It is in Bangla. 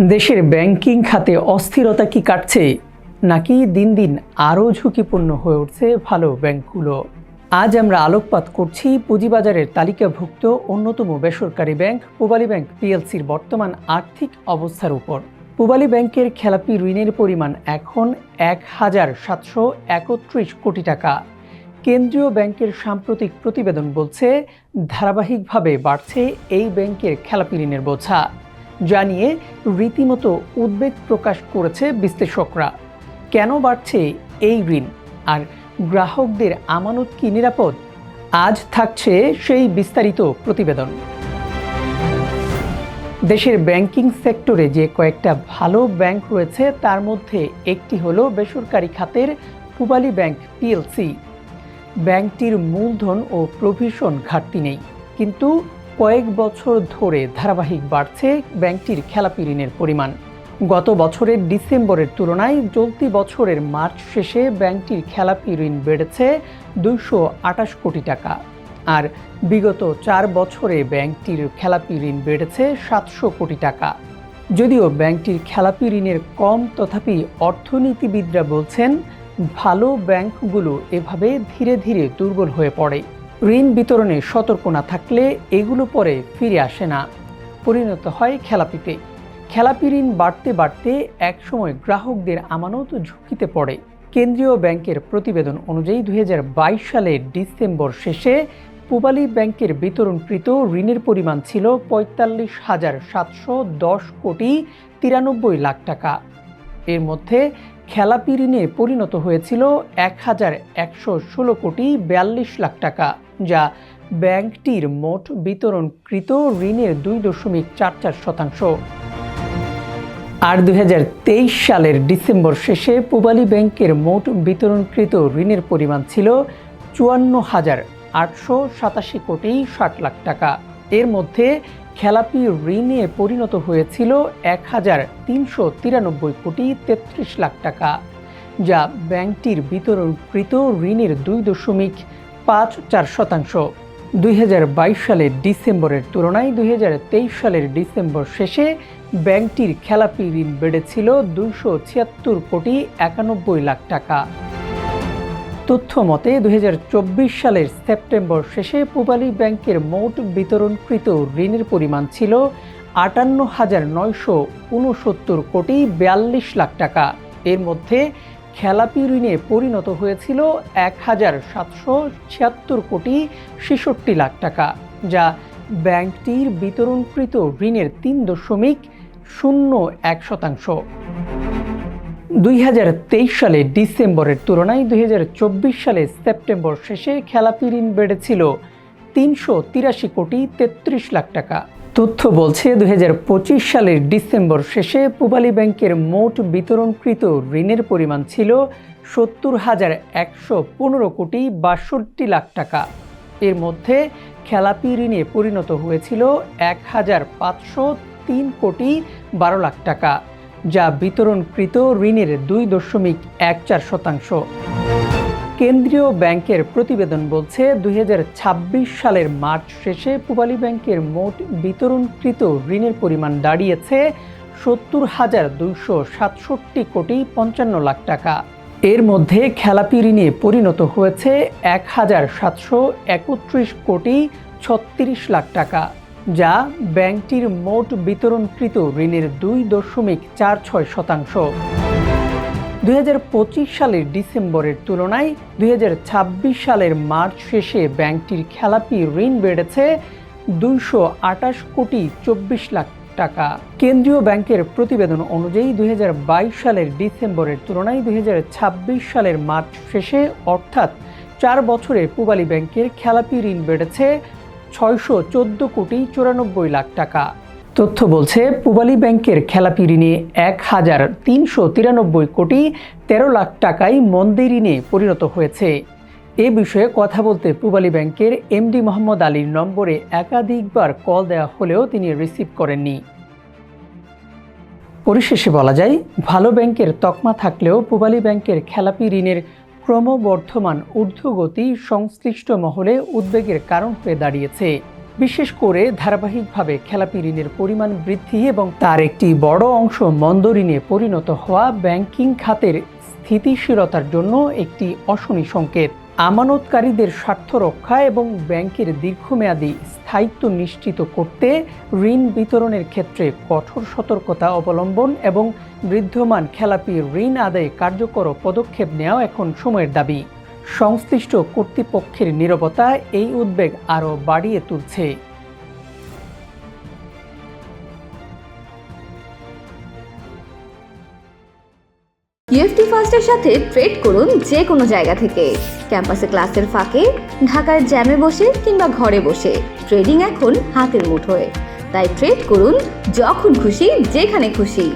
দেশের ব্যাংকিং খাতে অস্থিরতা কি কাটছে, নাকি দিন দিন আরও ঝুঁকিপূর্ণ হয়ে উঠছে ভালো ব্যাংকগুলো? আজ আমরা আলোকপাত করছি পুঁজিবাজারের তালিকাভুক্ত অন্যতম বেসরকারি ব্যাংক পূবালী ব্যাংক পিএলসির বর্তমান আর্থিক অবস্থার উপর। পূবালী ব্যাংকের খেলাপি ঋণের পরিমাণ এখন ১,৭৩১ কোটি টাকা। কেন্দ্রীয় ব্যাংকের সাম্প্রতিক প্রতিবেদন বলছে, ধারাবাহিকভাবে বাড়ছে এই ব্যাংকের খেলাপি ঋণের বোঝা, যা নিয়ে রীতিমতো উদ্বেগ প্রকাশ করেছে বিশ্লেষকরা। কেন বাড়ছে এই ঋণ, আর গ্রাহকদের আমানত কি নিরাপদ? আজ থাকছে সেই বিস্তারিত প্রতিবেদন। দেশের ব্যাংকিং সেক্টরে যে কয়েকটা ভালো ব্যাংক রয়েছে, তার মধ্যে একটি হলো বেসরকারি খাতের পূবালী ব্যাংক পিএলসি। ব্যাংকটির মূলধন ও প্রভিশন ঘাটতি নেই, কিন্তু কয়েক বছর ধরে ধারাবাহিক বাড়ছে ব্যাংকটির খেলাপি ঋণের পরিমাণ। গত বছরের ডিসেম্বরের তুলনায় চলতি বছরের মার্চ শেষে ব্যাংকটির খেলাপি ঋণ বেড়েছে ২২৮ কোটি টাকা, আর বিগত ৪ বছরে ব্যাংকটির খেলাপি ঋণ বেড়েছে ৭০০ কোটি টাকা। যদিও ব্যাংকটির খেলাপি ঋণের কম, তথাপি অর্থনীতিবিদরা বলছেন ভালো ব্যাংকগুলো এভাবে ধীরে ধীরে দুর্বল হয়ে পড়ে। ঋণ বিতরণে সতর্ক না থাকলে এগুলো পরে ফিরে আসে না, পরিণত হয় খেলাপিতে। খেলাপি ঋণ বাড়তে বাড়তে একসময় গ্রাহকদের আমানত ঝুঁকিতে পড়ে। কেন্দ্রীয় ব্যাংকের প্রতিবেদন অনুযায়ী ২০২২ সালের ডিসেম্বর শেষে পূবালী ব্যাংকের বিতরণকৃত ঋণের পরিমাণ ছিল ৪৫,৭১০ কোটি ৯৩ লাখ টাকা। এর মধ্যে খেলাপি ঋণে পরিণত হয়েছিল ১,১১৬ কোটি ৪২ লাখ টাকা, যা ব্যাংকটির মোট বিতরণকৃত ঋণের ২.৪৪%। আর ২০২৩ সালের ডিসেম্বর শেষে পূবালী ব্যাংকের মোট বিতরণকৃত ঋণের পরিমাণ ছিল ৫৪,৮৮৭ কোটি ৬০ লাখ টাকা। এর মধ্যে খেলাপি ঋণে পরিণত হয়েছিল ১,৩৯৩ কোটি ৩৩ লাখ টাকা, যা ব্যাংকটির বিতরণকৃত ঋণের ২.৫৪%। ২০২২ সালের ডিসেম্বরের তুলনায় ২০২৩ সালের ডিসেম্বর শেষে ব্যাংকটির খেলাপি ঋণ বেড়েছিল ২৭৬ কোটি ৯১ লাখ টাকা। তথ্য মতে ২০২৪ সালের সেপ্টেম্বর শেষে পূবালী ব্যাংকের মোট বিতরণকৃত ঋণের পরিমাণ ছিল ৫৮,৯৬৯ কোটি ৪২ লাখ টাকা। এর মধ্যে খেলাপি ঋণে পরিণত হয়েছিল ১,৭৭৬ কোটি ৬৬ লাখ টাকা, যা ব্যাংকটির বিতরণকৃত ঋণের ৩.০১%। ২০২৩ সালে ডিসেম্বরের তুলনায় ২০২৪ সালে সেপ্টেম্বর শেষে খেলাপি ঋণ বেড়েছিল ৩৮৩ কোটি ৩৩ লাখ টাকা। তথ্য বলছে ২০২৫ সালের ডিসেম্বর শেষে পূবালী ব্যাংকের মোট বিতরণকৃত ঋণের পরিমাণ ছিল ৭০,১১৫ কোটি ৬২ লাখ টাকা। এর মধ্যে খেলাপি ঋণে পরিণত হয়েছিল ১,৫০৩ কোটি ১২ লাখ টাকা, যা বিতরণকৃত ঋণের ২.১৪%। কেন্দ্রীয় ব্যাংকের প্রতিবেদন বলছে ২০২৬ সালের মার্চ শেষে পূবালী ব্যাংকের মোট বিতরণকৃত ঋণের পরিমাণ দাঁড়িয়েছে ৭০,২৬৭ কোটি ৫৫ লাখ টাকা। এর মধ্যে খেলাপি ঋণে পরিণত হয়েছে ১,৭৩১ কোটি ৩৬ লাখ টাকা, যা ব্যাংকটির মোট বিতরণকৃত ঋণের ২.৪৬%। ২০২৫ সালের ডিসেম্বরের তুলনায় ২০২৬ সালের মার্চ শেষে ব্যাংকটির খেলাপি ঋণ বেড়েছে ২২৮ কোটি ২৪ লাখ টাকা। কেন্দ্রীয় ব্যাংকের প্রতিবেদন অনুযায়ী ২০২২ সালের ডিসেম্বরের তুলনায় ২০২৬ সালের মার্চ শেষে, অর্থাৎ ৪ বছরে পূবালী ব্যাংকের খেলাপি ঋণ বেড়েছে ৬১৪ কোটি ৯৪ লাখ টাকা। তথ্য বলছে পূবালী ব্যাংকের খেলাপি ঋণে ১,৩৯৩ কোটি ১৩ লাখ টাকায় মন্দি ঋণে পরিণত হয়েছে। এ বিষয়ে কথা বলতে পূবালী ব্যাংকের এমডি মোহাম্মদ আলীর নম্বরে একাধিকবার কল দেওয়া হলেও তিনি রিসিভ করেননি। পরিশেষে বলা যায়, ভালো ব্যাংকের তকমা থাকলেও পূবালী ব্যাংকের খেলাপি ঋণের ক্রমবর্ধমান ঊর্ধ্বগতি সংশ্লিষ্ট মহলে উদ্বেগের কারণ হয়ে দাঁড়িয়েছে। বিশেষ করে ধারাবাহিকভাবে খেলাপি ঋণের পরিমাণ বৃদ্ধি এবং তার একটি বড় অংশ মন্দ ঋণে পরিণত হওয়া ব্যাংকিং খাতের স্থিতিশীলতার জন্য একটি অশনি সংকেত। আমানতকারীদের স্বার্থ রক্ষা এবং ব্যাংকের দীর্ঘমেয়াদী স্থায়িত্ব নিশ্চিত করতে ঋণ বিতরণের ক্ষেত্রে কঠোর সতর্কতা অবলম্বন এবং বিদ্যমান খেলাপি ঋণ আদায়ে কার্যকর পদক্ষেপ নেওয়া এখন সময়ের দাবি। সংশ্লিষ্ট কর্তৃপক্ষের নীরবতা এই উদ্বেগ আরও বাড়িয়ে তুলছে। ইউএফটি ফার্স্টের সাথে ট্রেড করুন যে কোনো জায়গা থেকে। ক্যাম্পাসে ক্লাসের ফাঁকে, ঢাকার জ্যামে বসে কিংবা ঘরে বসে ট্রেডিং এখন হাতের মুঠোয়। তাই ট্রেড করুন যখন খুশি, যেখানে খুশি।